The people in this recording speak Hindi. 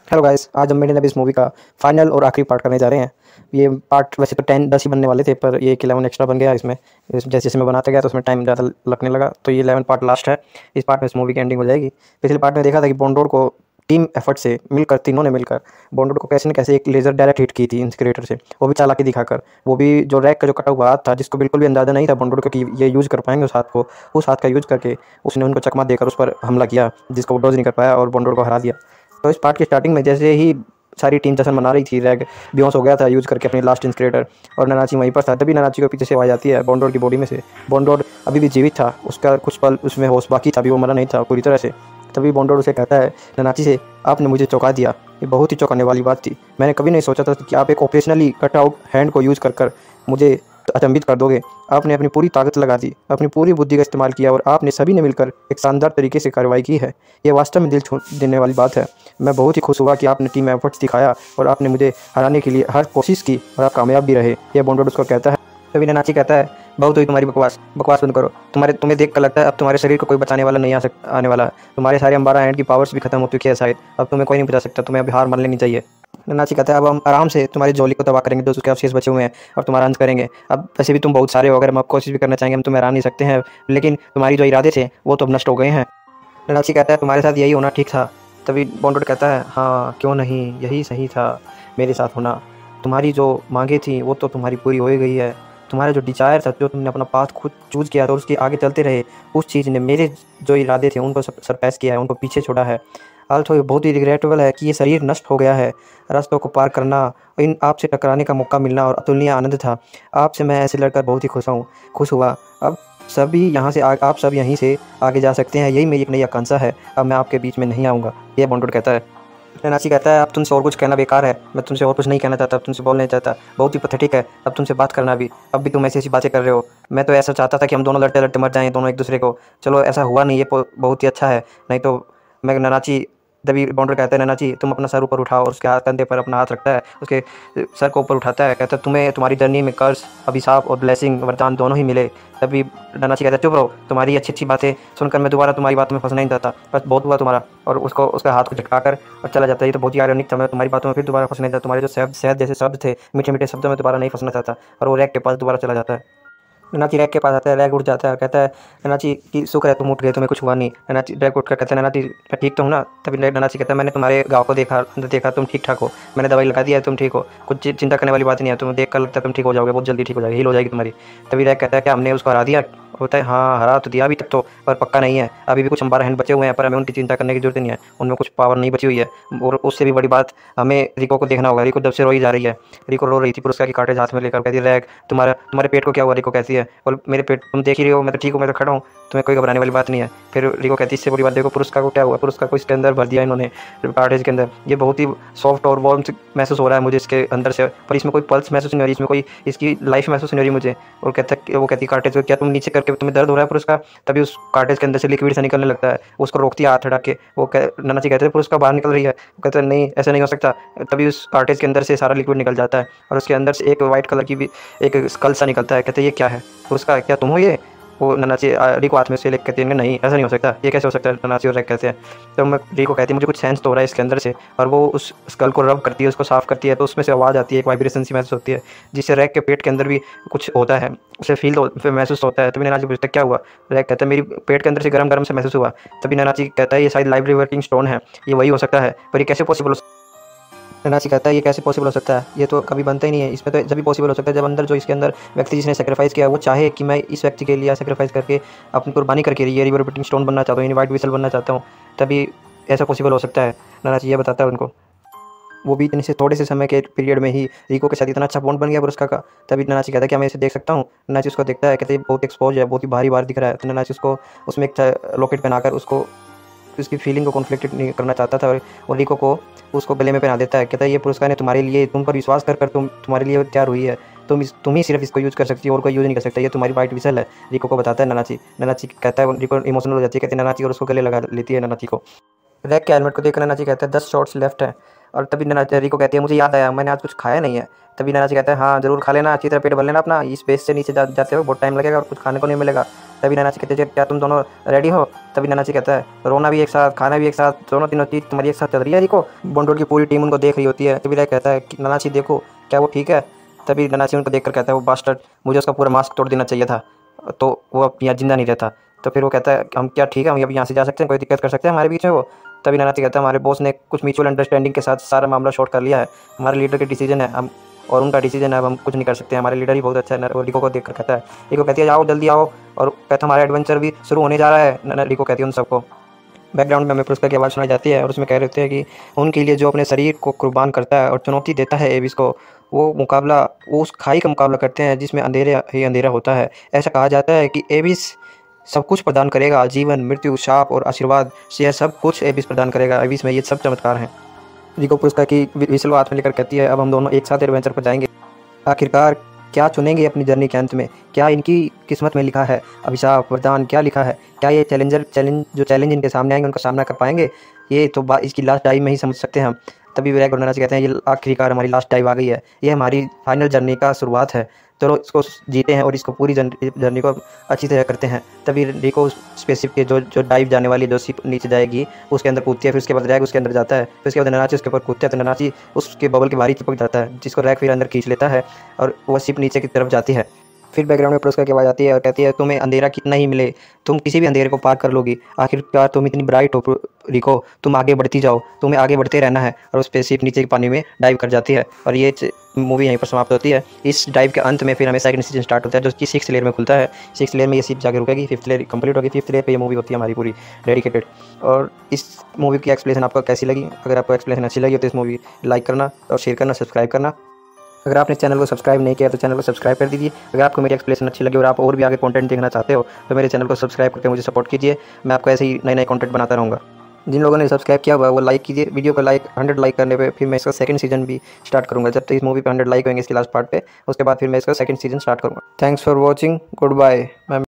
हेलो गाइस, आज हम मेड इन अबिस मूवी का फाइनल और आखिरी पार्ट करने जा रहे हैं। ये पार्ट वैसे तो 10 ही बनने वाले थे, पर ये 11 एक्स्ट्रा बन गया इसमें। जैसे जैसे मैं बनाता गया तो उसमें टाइम ज़्यादा लगने लगा, तो ये 11 पार्ट लास्ट है। इस पार्ट में इस मूवी की एंडिंग हो जाएगी। पिछले पार्ट में देखा था कि बॉन्डोर को टीम एफर्ट से मिलकर, तीनों ने मिलकर बॉन्डोर को कैसे न कैसे एक लेज़र डायरेक्ट हिट की थी इंस्क्रेटर से, वो भी चालाकी दिखाकर। वो भी जो रैक का जो कटा हुआ हाथ था, जिसको बिल्कुल भी अंदाजा नहीं था बॉन्डोर को कि ये यूज़ कर पाएंगे उस हाथ को, उस हाथ का यूज़ करके उसने उनको चकमा देकर उस पर हमला किया, जिसको वो डॉज नहीं कर पाया और बॉन्डोर को हरा दिया। तो इस पार्ट की स्टार्टिंग में जैसे ही सारी टीम जश्न मना रही थी, रैग बेहोश हो गया था यूज़ करके अपनी लास्ट इंस्क्रेटर, और ननाची वहीं पर था। तभी ननाची को पीछे से आवाज़ आती है बॉन्डोर की बॉडी में से। बॉन्डोर अभी भी जीवित था, उसका कुछ पल उसमें होश बाकी था, अभी वो मरा नहीं था पूरी तरह से। तभी बॉन्डोर उसे कहता है ननाची से, आपने मुझे चौंका दिया। ये बहुत ही चौंकाने वाली बात थी। मैंने कभी नहीं सोचा था कि आप एक ऑपरेशनली कट आउट हैंड को यूज़ कर मुझे अचंभित कर दोगे। आपने अपनी पूरी ताकत लगा दी, अपनी पूरी बुद्धि का इस्तेमाल किया, और आपने सभी ने मिलकर एक शानदार तरीके से कार्रवाई की है। ये वास्तव में दिल छू देने वाली बात है। मैं बहुत ही खुश हुआ कि आपने टीम एफर्ट्स दिखाया और आपने मुझे हराने के लिए हर कोशिश की, और आप कामयाब भी रहे। यह बॉन्डोर उसको कहता है। तभी ननाची कहता है, बहुत हुई तुम्हारी बकवास, बकवास बंद करो। तुम्हें देख कर लगता है अब तुम्हारे शरीर को कोई बचाने वाला नहीं आने वाला है। तुम्हारे सारे अंबारा हैंड की पावर्स भी खत्म हो चुकी है शायद। अब तुम्हें कोई नहीं बचा सकता। तुम्हें अभी हार मान लेनी चाहिए। ननाची कहता है, अब हम आराम से तुम्हारी जोली को तबाह करेंगे, जो उसके अवशेष बचे हुए हैं, और तुम्हारा अंत करेंगे। अब वैसे भी तुम बहुत सारे हो, अगर हम अब कोशिश भी करना चाहेंगे हम तुम्हें हरा नहीं सकते हैं, लेकिन तुम्हारी जो इरादे थे वो तो अब नष्ट हो गए हैं। ननाची कहता है, तुम्हारे साथ यही होना ठीक था। तभी बॉन्डोर कहता है, हाँ क्यों नहीं, यही सही था मेरे साथ होना। तुम्हारी जो मांगे थी वो तो तुम्हारी पूरी हो ही गई है। तुम्हारा जो डिजायर था, जो तुमने अपना पाथ खुद चूज़ किया था और उसके आगे चलते रहे, उस चीज़ ने मेरे जो इरादे थे उनको सरपैस किया है, उनको पीछे छोड़ा है। ऑल्सो ये बहुत ही रिग्रेटेबल है कि ये शरीर नष्ट हो गया है। रास्तों को पार करना, इन आपसे टकराने का मौका मिलना और अतुलनीय आनंद था। आपसे मैं ऐसे लड़कर बहुत ही खुश हुआ। अब सभी यहाँ से आप सब यहीं से आगे जा सकते हैं, यही मेरी एक नई आकांक्षा है। अब मैं आपके बीच में नहीं आऊँगा, ये बॉन्डोर कहता है। ननाची कहता है, अब तुमसे और कुछ कहना बेकार है। मैं तुमसे और कुछ नहीं कहना चाहता, अब तुमसे बोलना नहीं चाहता। बहुत ही पथेटिक है अब तुमसे बात करना भी। अब भी तुम ऐसी ऐसी बातें कर रहे हो। मैं तो ऐसा चाहता था कि हम दोनों लड़ते लड़ते मर जाएं दोनों एक दूसरे को। चलो ऐसा हुआ नहीं, ये बहुत ही अच्छा है। नहीं तो मैं ननाची तभी बॉन्डर कहता है, ननाची तुम अपना सर ऊपर उठाओ, और उसके हाथ कंधे पर अपना हाथ रखता है, उसके सर को ऊपर उठाता है। कहता है, तुम्हें तुम्हारी जर्नी में कर्ज, अभिशाप और ब्लेसिंग, वरदान दोनों ही मिले। तभी ननाची कहता है, चुप रहो, तुम्हारी अच्छी अच्छी बातें सुनकर मैं दोबारा तुम्हारी बातों में फंसना नहीं चाहता। बस बहुत हुआ तुम्हारा। और उसको उसका हाथ को झटकाकर और चला जाता है। ये तो बहुत ही आयरनिक था। मैं तुम्हारी बातों में फिर दोबारा फंसना नहीं चाहता। तुम्हारे जो शहद जैसे शब्द थे, मीठे मीठे शब्दों में दोबारा नहीं फंसना चाहता। और वो रैक के पास दोबारा चला जाता है। ननाची रैक के पास आता है, रैक उठ जाता है और कहता है, ननाची की शुक्र है तुम उठ गए, तुम्हें कुछ हुआ नहीं। ननाची रैक उठ कर कहता है, ननाची मैं ठीक तो हूँ ना। तभी ननाची कहता है, मैंने तुम्हारे गाँव को देखा, अंदर देखा, तुम ठीक ठाक हो। मैंने दवाई लगा दी है, तुम ठीक हो। कुछ चिंता करने वाली बात नहीं है। तुम्हें देख कर लगता है तुम ठीक हो जाओगे, बहुत जल्दी ठीक हो जाएगी, हील हो जाएगी तुम्हारी। तभी रैक कहता है, क्या हमने उसको हरा दिया? होता है, हाँ हरा तो दिया अभी तक तो, पर पक्का नहीं है। अभी भी कुछ अंबारा हैंड बचे हुए हैं, पर हमें उनकी चिंता करने की जरूरत नहीं है। उनमें कुछ पावर नहीं बची हुई है। और उससे भी बड़ी बात, हमें रिको को देखना होगा। रिको जब से रोई जा रही है, रिको रो रही थी पुरस्कार की कार्टेज हाथ में लेकर, कहती है, रैक तुम्हारे पेट को क्या हुआ? रिको कहती है, और मेरे पेट तुम देख ही रही हो, मैं तो ठीक हूँ, मैं तो खड़ा हूँ, तुम्हें कोई घबराने वाली बात नहीं है। फिर रिको कहती है, इससे बड़ी बात देखो पुरस्कार को क्या हुआ। पुरस्कार को इसके अंदर भर दिया इन्होंने, कार्टेज के अंदर। ये बहुत ही सॉफ्ट और वार्म महसूस हो रहा है मुझे इसके अंदर से, पर इसमें कोई पल्स महसूस नहीं हो रही, इसमें कोई इसकी लाइफ महसूस नहीं हो रही मुझे। और वो कहती कार्टेज को, क्या तुम नीचे करके तुम्हें दर्द हो रहा है पुरस्कार? तभी उस कार्टेज के अंदर से लिक्विड से निकलने लगता है। उसको रोकती है हाथ हटा के। ननाची कहते हैं, पुरस्कार बाहर निकल रही है। वो कहते हैं, नहीं ऐसा नहीं हो सकता। तभी उस कार्टेज के अंदर से सारा लिक्विड निकल जाता है, और उसके अंदर से एक वाइट कलर की भी एक स्कल सा निकलता है। कहते हैं, ये क्या है? पुरस्कार क्या तुम हो ये? वो ननाची रिको हाथ में से लेकर कहती है, नहीं ऐसा नहीं हो सकता, ये कैसे हो सकता है? ननाची और रैक कहते हैं। तो मैं रिको कहती है, मुझे कुछ सेंस तो हो रहा है इसके अंदर से। और वो उस स्कल को रब करती है, उसको साफ करती है, तो उसमें से आवाज़ आती है, एक वाइब्रेशन सी महसूस होती है, जिससे रैक के पेट के अंदर भी कुछ होता है, उसे फिर महसूस होता है। तभी ननाची पूछता है, क्या हुआ? रैक कहता है, मेरी पेट के अंदर से गरम गरम से महसूस हुआ। तभी ननाची कहता है, ये शायद लाइव रिवर्किंग स्टोन है, ये वही हो सकता है, पर ये कैसे पॉसिबल हो? ननाची कहता है, ये कैसे पॉसिबल हो सकता है? ये तो कभी बनता ही नहीं है। इसमें तो जब भी पॉसिबल हो सकता है जब अंदर जो इसके अंदर व्यक्ति जिसने सेक्रीफाइस किया वो चाहे कि मैं इस व्यक्ति के लिए सेक्रीफाइस करके अपनी कुर्बानी करके ये रिवर्बिटिंग स्टोन बनना चाहता हूँ, यानी वाइट विसल बनना चाहता हूँ, तभी ऐसा पॉसिबल हो सकता है। ननाची ये बताता है उनको। वो भी इतने से थोड़े से समय के पीरियड में ही रिको के साथ इतना अच्छा बॉन्ड बन गया पुरस्कार का। तभी ननाची कहता है, क्या मैं इसे देख सकता हूँ? ननाची उसको देखता है, कहते हैं, बहुत एक्सपोज है, बहुत ही भारी दिख रहा है। तो ननाची उसको उसमें एक लॉकेट पहनाकर उसको उसकी फीलिंग को कॉन्फ्लिक्ट नहीं करना चाहता था, और रिको को उसको गले में पहना देता है। कहता है, ये पुरस्कार ने तुम्हारे लिए, तुम पर विश्वास कर तुम्हारे लिए तैयार हुई है। तुम ही सिर्फ इसको यूज़ कर सकती हो, और कोई यूज़ नहीं कर सकता। ये तुम्हारी वाइट विसल है, रिको को बताता है ननाची। ननाची कहता है, रिको इमोशनल हो जाती है, कहती है ननाची, और उसको गले लगा लेती है ननाची को। रैक के हेलमेट को देखकर ननाची कहता है, 10 शॉट्स लेफ्ट है। और तभी रिको कहती है मुझे याद आया मैंने आज कुछ खाया नहीं है। तभी ननाची कहता है हाँ ज़रूर खा लेना, अच्छी तरह पेट भर लेना अपना, इस बेस से नीचे जाते हो बहुत टाइम लगेगा और कुछ खाने को नहीं मिलेगा। तभी ननाची कहते हैं क्या तुम दोनों रेडी हो? तभी ननाची कहता है रोना भी एक साथ, खाना भी एक साथ, दोनों तीनों चीज़ तुम्हारी एक साथ चल रही है। रिको बॉन्डोर की पूरी टीम उनको देख रही होती है। तभी कहता है कि ननाची देखो क्या वो ठीक है? तभी ननाची उनको देखकर कहता है वो बास्टर्ड, मुझे उसका पूरा मास्क तोड़ देना चाहिए था तो वो अब यहाँ जिंदा नहीं रहता। तो फिर वो कहता है हम क्या ठीक है, हम अभी यहाँ से जा सकते हैं, कोई दिक्कत कर सकते हैं हमारे बीच में वो? तभी ननाची कहता है हमारे बॉस ने कुछ म्यूचुअल अंडरस्टैंडिंग के साथ सारा मामला शॉर्ट कर लिया है, हमारे लीडर के डिसीजन है हम और उनका डिसीजन है, अब हम कुछ नहीं कर सकते, हमारे लीडर ही बहुत अच्छा है। रिको को देखकर कहता है, रिको कहती है आओ जल्दी आओ, और कहता है हमारा एडवेंचर भी शुरू होने जा रहा है। रिको कहती है उन सबको। बैकग्राउंड में हमें पुरस्कार की आवाज़ सुनाई जाती है और उसमें कह रहे होते हैं कि उनके लिए जो अपने शरीर को कुर्बान करता है और चुनौती देता है एविस को, वो उस खाई का मुकाबला करते हैं जिसमें अंधेरे ही अंधेरा होता है। ऐसा कहा जाता है कि एविस सब कुछ प्रदान करेगा, जीवन, मृत्यु, शाप और आशीर्वाद, यह सब कुछ एविस प्रदान करेगा। एविस में ये सब चमत्कार हैं। रिको पुरस्कार की विसल हाथ में लेकर कहती है अब हम दोनों एक साथ एडवेंचर पर जाएंगे। आखिरकार क्या चुनेंगे अपनी जर्नी के अंत में? क्या इनकी किस्मत में लिखा है? अभिशाप, वरदान, क्या लिखा है? क्या ये चैलेंज इनके सामने आएंगे उनका सामना कर पाएंगे? ये तो इसकी लास्ट डाइव में ही समझ सकते हैं हम। तभी विराट और ननाची कहते हैं ये आखिरकार हमारी लास्ट डाइव आ गई है, ये हमारी फाइनल जर्नी का शुरुआत है, चलो इसको जीते हैं और इसको पूरी जर्नी को अच्छी तरह करते हैं। तभी रिको स्पेसशिप के जो डाइव जाने वाली जो शिप नीचे जाएगी उसके अंदर कूदती है, फिर उसके बाद रैग उसके अंदर जाता है, फिर उसके बाद ननाची उसके ऊपर कूदता है तो ननाची उसके बबल के बाहर चिपक जाता है, जिसको रैग फिर अंदर खींच लेता है और वह शिप नीचे की तरफ जाती है। फिर बैकग्राउंड में पुरस्कार की आवाज़ आती है और कहती है तुम्हें अंधेरा कितना ही मिले तुम किसी भी अंधेरे को पार कर लोगी, आखिरकार तुम इतनी ब्राइट हो रिको, तुम आगे बढ़ती जाओ, तुम्हें आगे बढ़ते रहना है। और उस स्पेसशिप नीचे के पानी में डाइव कर जाती है और ये मूवी यहीं पर समाप्त होती है। इस डाइव के अंत में फिर हमें सेकंड सीजन स्टार्ट होता है जो कि 6th लेयर में खुलता है। 6th लेयर में ये शिप जाके रुकेगी, 5th लेयर कंप्लीट होगी, 5th लेयर पे ये मूवी होती है हमारी पूरी डेडिकेटेड। और इस मूवी की एक्सप्लेनेशन आपको कैसी लगी? अगर आपको एक्सप्लेनेशन अच्छी लगी तो इस मूवी लाइक करना और शेयर करना, सब्सक्राइब करना। अगर आपने चैनल को सब्सक्राइब नहीं किया तो चैनल को सब्सक्राइब कर दीजिए। अगर आपको मेरी एक्सप्लेनेशन अच्छी लगी और आप और भी आगे कंटेंट देखना चाहते हो तो मेरे चैनल को सब्सक्राइब करके मुझे सपोर्ट कीजिए, मैं आपको ऐसे ही नए नए कंटेंट बनाता रहूँगा। जिन लोगों ने सब्सक्राइब किया हुआ है वो लाइक कीजिए, वीडियो को 100 लाइक करने पे फिर मैं इसका सेकंड सीजन भी स्टार्ट करूँगा। जब तक इस मूवी पे 100 लाइक होंगे इसके लास्ट पार्ट पे, उसके बाद फिर मैं इसका सेकंड सीजन स्टार्ट करूँगा। Thanks for watching, good bye.